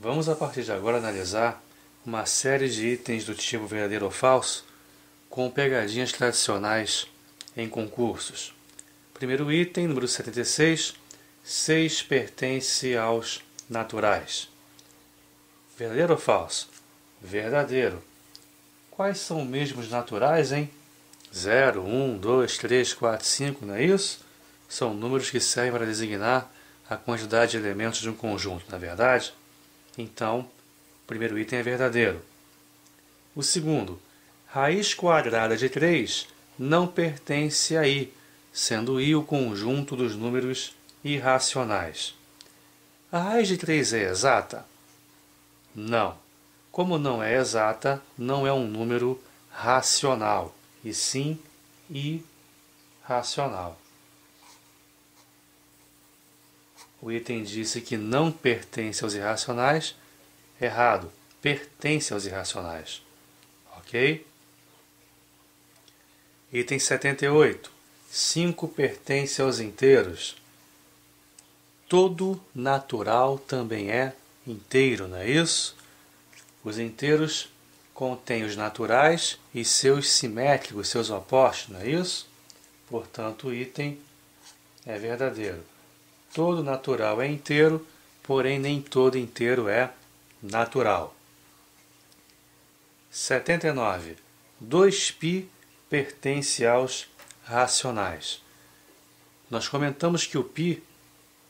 Vamos a partir de agora analisar uma série de itens do tipo verdadeiro ou falso com pegadinhas tradicionais em concursos. Primeiro item, número 76, 6 pertence aos naturais. Verdadeiro ou falso? Verdadeiro. Quais são mesmo os naturais, hein? 0, 1, 2, 3, 4, 5, não é isso? São números que servem para designar a quantidade de elementos de um conjunto, não é verdade? Então, o primeiro item é verdadeiro. O segundo, raiz quadrada de 3 não pertence a i, sendo i o conjunto dos números irracionais. A raiz de 3 é exata? Não. Como não é exata, não é um número racional, e sim irracional. O item disse que não pertence aos irracionais. Errado. Pertence aos irracionais. Ok? Item 78. 5 pertence aos inteiros. Todo natural também é inteiro, não é isso? Os inteiros contêm os naturais e seus simétricos, seus opostos, não é isso? Portanto, o item é verdadeiro. Todo natural é inteiro, porém nem todo inteiro é natural. 79. 2π pertence aos racionais. Nós comentamos que o π,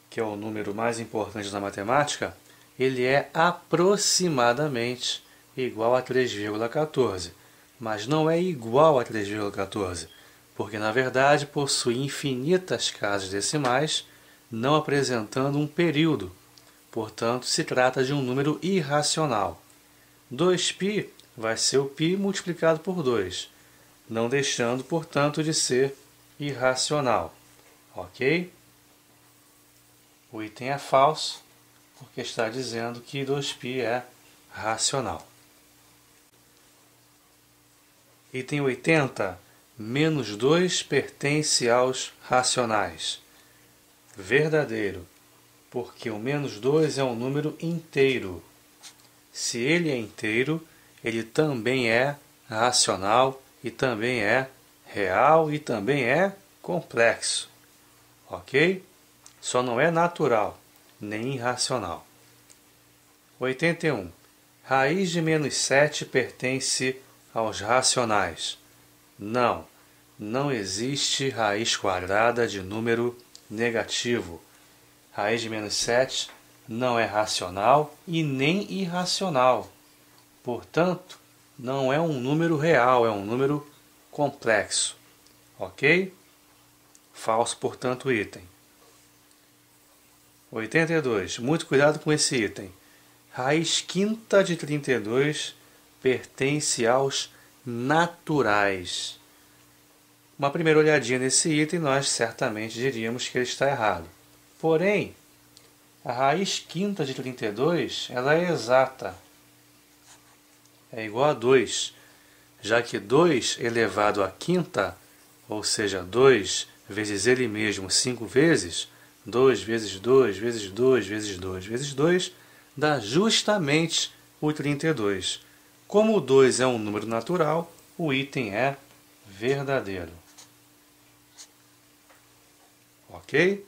que é o número mais importante da matemática, ele é aproximadamente igual a 3,14, mas não é igual a 3,14, porque na verdade possui infinitas casas decimais, não apresentando um período. Portanto, se trata de um número irracional. 2π vai ser o π multiplicado por 2, não deixando, portanto, de ser irracional. Ok? O item é falso, porque está dizendo que 2π é racional. Item 80. Menos 2 pertence aos racionais. Verdadeiro, porque o menos 2 é um número inteiro. Se ele é inteiro, ele também é racional e também é real e também é complexo. Ok? Só não é natural, nem irracional. 81. Raiz de menos 7 pertence aos racionais. Não, não existe raiz quadrada de número negativo. Raiz de menos 7 não é racional e nem irracional. Portanto, não é um número real, é um número complexo. Ok? Falso, portanto, o item. 82. Muito cuidado com esse item. Raiz quinta de 32 pertence aos naturais. Uma primeira olhadinha nesse item, nós certamente diríamos que ele está errado. Porém, a raiz quinta de 32 ela é exata. É igual a 2, já que 2 elevado à quinta, ou seja, 2 vezes ele mesmo 5 vezes, 2 vezes 2 vezes 2 vezes 2 vezes 2, dá justamente o 32. Como o 2 é um número natural, o item é verdadeiro. Ok?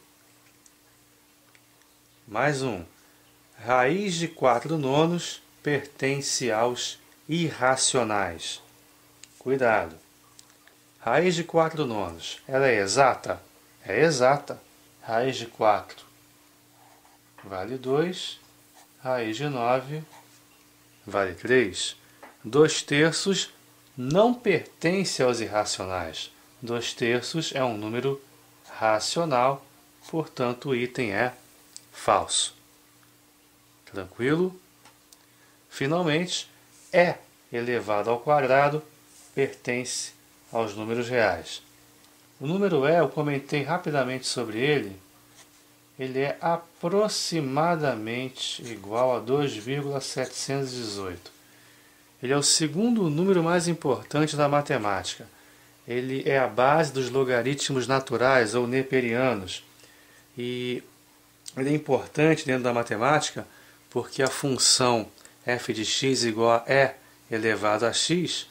Mais um. Raiz de 4 nonos pertence aos irracionais. Cuidado. Raiz de 4 nonos, ela é exata? É exata. Raiz de 4 vale 2. Raiz de 9 vale 3. 2 terços não pertence aos irracionais. 2 terços é um número racional, portanto o item é falso. Tranquilo? Finalmente, e elevado ao quadrado pertence aos números reais. O número e, eu comentei rapidamente sobre ele, ele é aproximadamente igual a 2,718. Ele é o segundo número mais importante da matemática. Ele é a base dos logaritmos naturais ou neperianos. E ele é importante dentro da matemática porque a função f de x igual a e elevado a x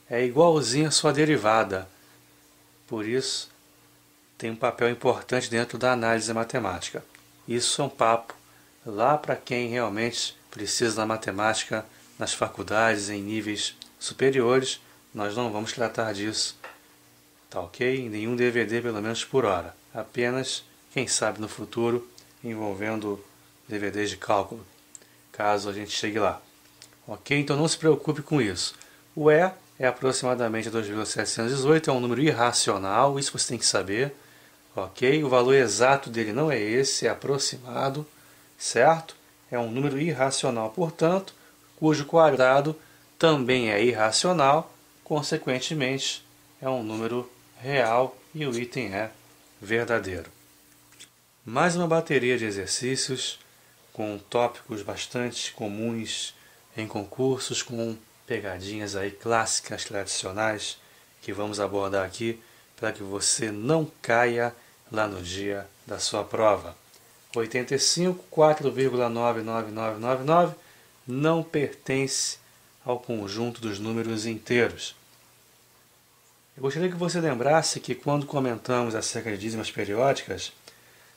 é igualzinha à sua derivada. Por isso, tem um papel importante dentro da análise matemática. Isso é um papo lá para quem realmente precisa da matemática nas faculdades, em níveis superiores. Nós não vamos tratar disso, tá ok? Em nenhum DVD, pelo menos por hora. Apenas, quem sabe no futuro, envolvendo DVDs de cálculo, caso a gente chegue lá. Ok? Então não se preocupe com isso. O E é aproximadamente 2,718, é um número irracional, isso você tem que saber. Ok? O valor exato dele não é esse, é aproximado, certo? É um número irracional, portanto, cujo quadrado também é irracional, consequentemente, é um número real e o item é verdadeiro. Mais uma bateria de exercícios com tópicos bastante comuns em concursos, com pegadinhas aí clássicas, tradicionais, que vamos abordar aqui para que você não caia lá no dia da sua prova. 85, 4,99999 não pertence ao conjunto dos números inteiros. Eu gostaria que você lembrasse que quando comentamos acerca de dízimas periódicas,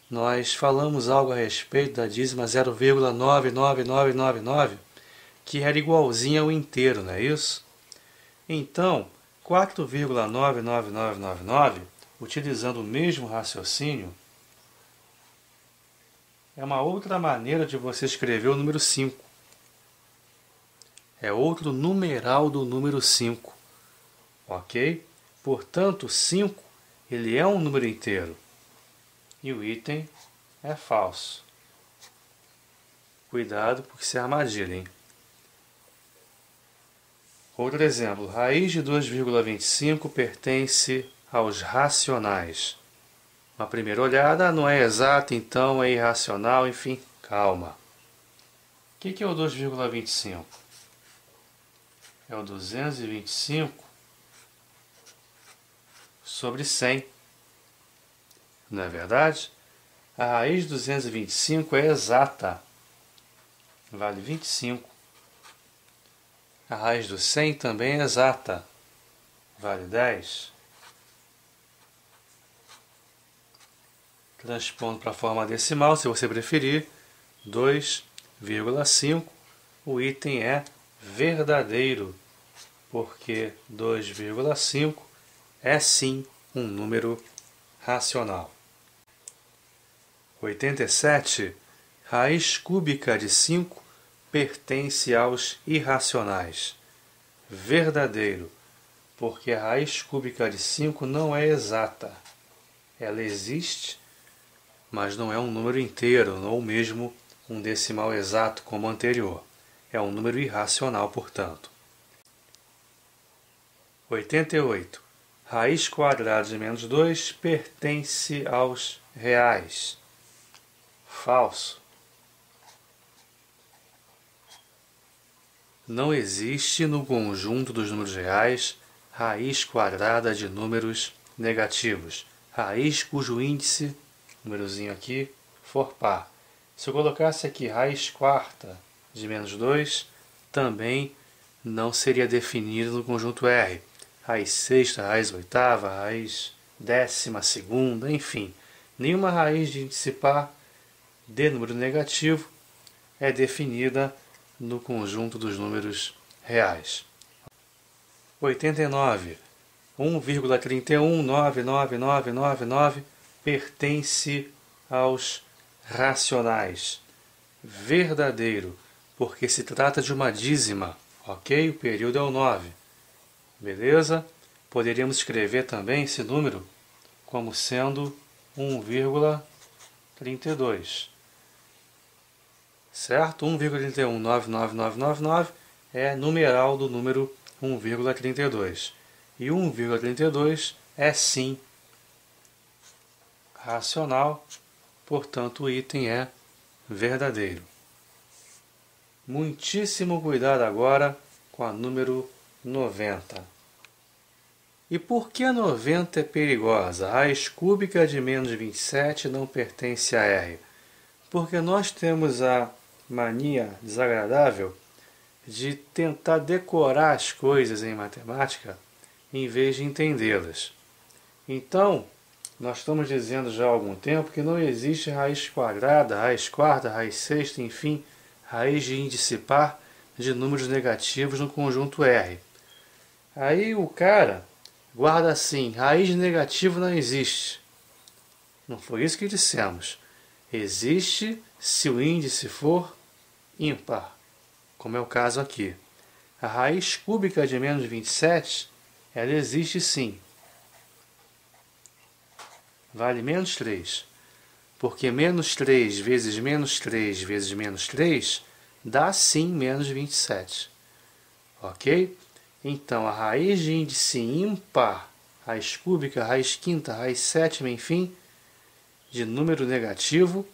nós falamos algo a respeito da dízima 0,99999, que era igualzinha ao inteiro, não é isso? Então, 4,99999, utilizando o mesmo raciocínio, é uma outra maneira de você escrever o número 5. É outro numeral do número 5. Ok? Portanto, 5 ele é um número inteiro. E o item é falso. Cuidado, porque isso é armadilha, hein? Outro exemplo. Raiz de 2,25 pertence aos racionais. Uma primeira olhada, não é exato, então é irracional, enfim, calma. O que é o 2,25? É o 225 sobre 100. Não é verdade? A raiz de 225 é exata. Vale 25. A raiz do 100 também é exata. Vale 10. Transpondo para a forma decimal, se você preferir, 2,5. O item é verdadeiro, porque 2,5 é sim um número racional. 87. Raiz cúbica de 5 pertence aos irracionais. Verdadeiro, porque a raiz cúbica de 5 não é exata. Ela existe, mas não é um número inteiro, ou mesmo um decimal exato como o anterior. É um número irracional, portanto. 88. Raiz quadrada de menos 2 pertence aos reais. Falso. Não existe no conjunto dos números reais raiz quadrada de números negativos. Raiz cujo índice, númerozinho aqui, for par. Se eu colocasse aqui raiz quarta de menos 2, também não seria definido no conjunto R. Raiz sexta, raiz oitava, raiz 12ª, enfim. Nenhuma raiz de índice par de número negativo é definida no conjunto dos números reais. 89. 1,3199999 pertence aos racionais. Verdadeiro, porque se trata de uma dízima, ok? O período é o 9. Beleza? Poderíamos escrever também esse número como sendo 1,32. Certo? 1,3199999 é numeral do número 1,32. E 1,32 é sim racional, portanto o item é verdadeiro. Muitíssimo cuidado agora com a número 90. E por que a 90 é perigosa? A raiz cúbica de menos 27 não pertence a R. Porque nós temos a mania desagradável de tentar decorar as coisas em matemática em vez de entendê-las. Então, nós estamos dizendo já há algum tempo que não existe raiz quadrada, raiz quarta, raiz sexta, enfim, raiz de índice par de números negativos no conjunto R. Aí o cara guarda assim, raiz negativa não existe. Não foi isso que dissemos. Existe se o índice for ímpar, como é o caso aqui. A raiz cúbica de menos 27, ela existe sim. Vale menos 3. Porque menos 3 vezes menos 3 vezes menos 3 dá sim menos 27. Ok? Então, a raiz de índice ímpar, raiz cúbica, raiz quinta, raiz sétima, enfim, de número negativo,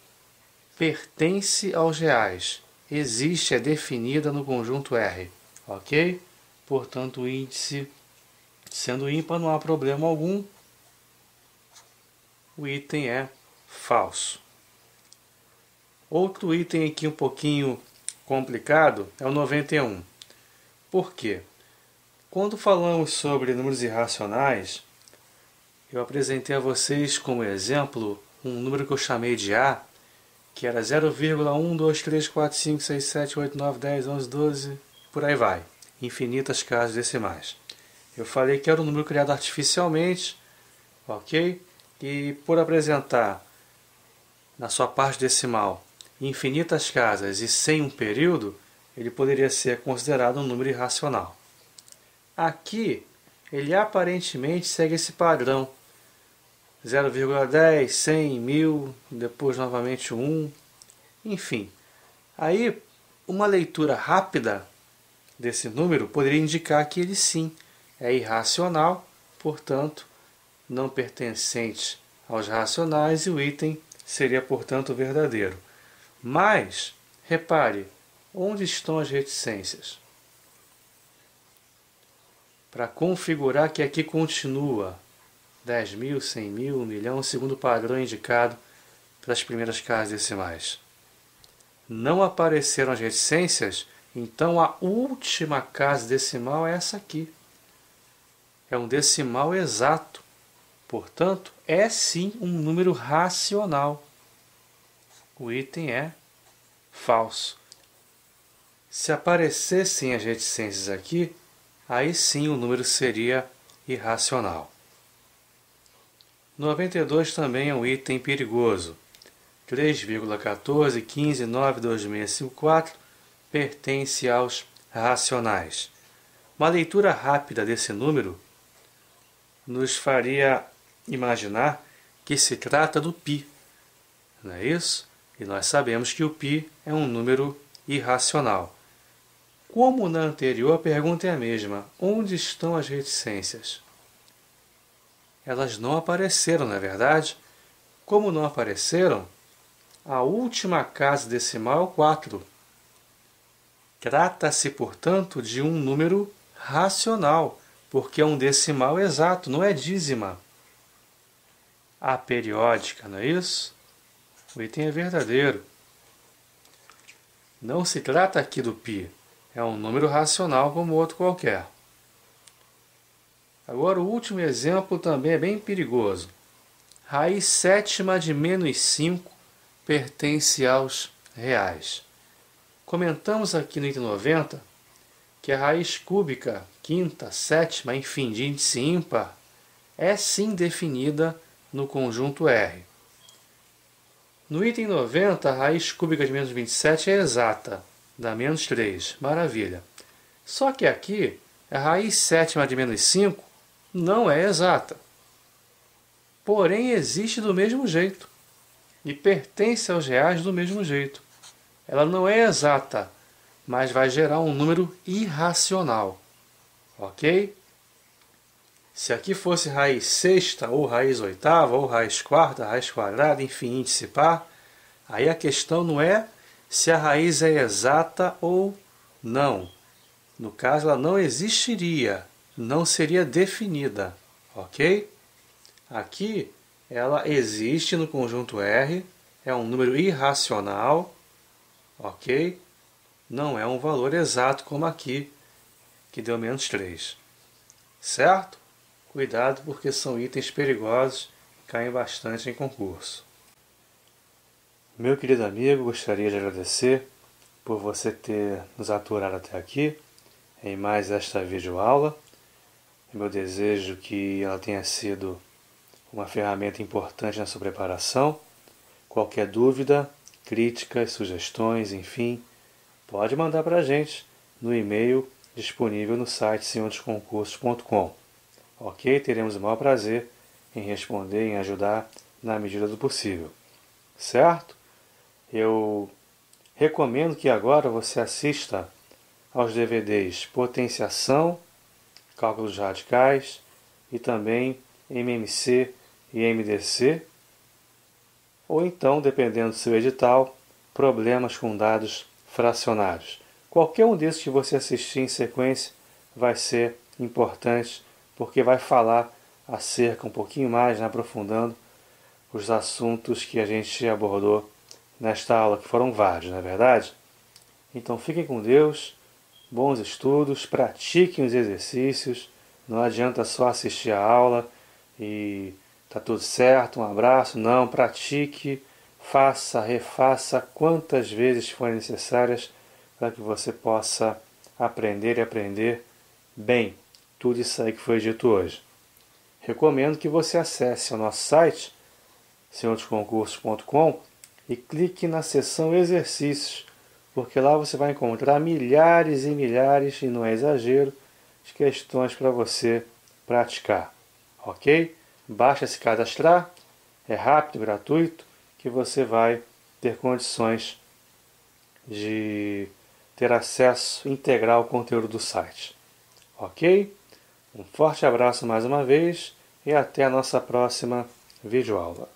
pertence aos reais. Existe, é definida no conjunto R. Ok? Portanto, o índice sendo ímpar não há problema algum. O item é falso. Outro item aqui um pouquinho complicado é o 91. Por quê? Quando falamos sobre números irracionais, eu apresentei a vocês como exemplo um número que eu chamei de A, que era 0,1, 2, 3, 4, 5, 6, 7, 8, 9, 10, 11, 12, por aí vai. Infinitas casas decimais. Eu falei que era um número criado artificialmente, ok? E por apresentar na sua parte decimal infinitas casas e sem um período, ele poderia ser considerado um número irracional. Aqui, ele aparentemente segue esse padrão. 0,10, 100, 1000, depois novamente 1, enfim. Aí, uma leitura rápida desse número poderia indicar que ele sim é irracional, portanto, não pertencente aos racionais, e o item seria, portanto, verdadeiro. Mas, repare, onde estão as reticências? Para configurar que aqui continua 10.000, 100.000, 1 milhão, segundo o padrão indicado pelas primeiras casas decimais. Não apareceram as reticências, então a última casa decimal é essa aqui. É um decimal exato. Portanto, é sim um número racional. O item é falso. Se aparecessem as reticências aqui, aí sim o número seria irracional. 92 também é um item perigoso. 3,14, 15, 9, 2654 pertence aos racionais. Uma leitura rápida desse número nos faria imaginar que se trata do π, não é isso? E nós sabemos que o π é um número irracional. Como na anterior, a pergunta é a mesma. Onde estão as reticências? Elas não apareceram, não é verdade? Como não apareceram, a última casa decimal é o 4. Trata-se, portanto, de um número racional, porque é um decimal exato, não é dízima. Aperiódica, não é isso? O item é verdadeiro. Não se trata aqui do π. É um número racional como outro qualquer. Agora o último exemplo também é bem perigoso. Raiz sétima de menos 5 pertence aos reais. Comentamos aqui no item 90 que a raiz cúbica, quinta, sétima, enfim, de índice ímpar, é sim definida no conjunto R. No item 90, a raiz cúbica de menos 27 é exata, dá menos 3, maravilha. Só que aqui, a raiz sétima de menos 5 não é exata. Porém, existe do mesmo jeito e pertence aos reais do mesmo jeito. Ela não é exata, mas vai gerar um número irracional. Ok? Se aqui fosse raiz sexta, ou raiz oitava, ou raiz quarta, raiz quadrada, enfim, índice par, aí a questão não é se a raiz é exata ou não. No caso, ela não existiria, não seria definida. Ok? Aqui, ela existe no conjunto R, é um número irracional, ok? Não é um valor exato como aqui, que deu menos 3, certo? Cuidado porque são itens perigosos e caem bastante em concurso. Meu querido amigo, gostaria de agradecer por você ter nos aturado até aqui em mais esta videoaula. É meu desejo que ela tenha sido uma ferramenta importante na sua preparação. Qualquer dúvida, críticas, sugestões, enfim, pode mandar para a gente no e-mail disponível no site senhordosconcursos.com. Ok? Teremos o maior prazer em responder e em ajudar na medida do possível. Certo? Eu recomendo que agora você assista aos DVDs Potenciação, Cálculos Radicais e também MMC e MDC, ou então, dependendo do seu edital, Problemas com Dados Fracionários. Qualquer um desses que você assistir em sequência vai ser importante, porque vai falar acerca um pouquinho mais, aprofundando os assuntos que a gente abordou nesta aula, que foram vários, não é verdade? Então fiquem com Deus, bons estudos, pratiquem os exercícios, não adianta só assistir a aula e tá tudo certo, um abraço, não, pratique, faça, refaça quantas vezes forem necessárias para que você possa aprender e aprender bem tudo isso aí que foi dito hoje. Recomendo que você acesse o nosso site, senhordosconcursos.com, e clique na seção Exercícios, porque lá você vai encontrar milhares e milhares, e não é exagero, de questões para você praticar. Ok? Basta se cadastrar, é rápido, gratuito, que você vai ter condições de ter acesso integral ao conteúdo do site. Ok? Um forte abraço mais uma vez e até a nossa próxima videoaula.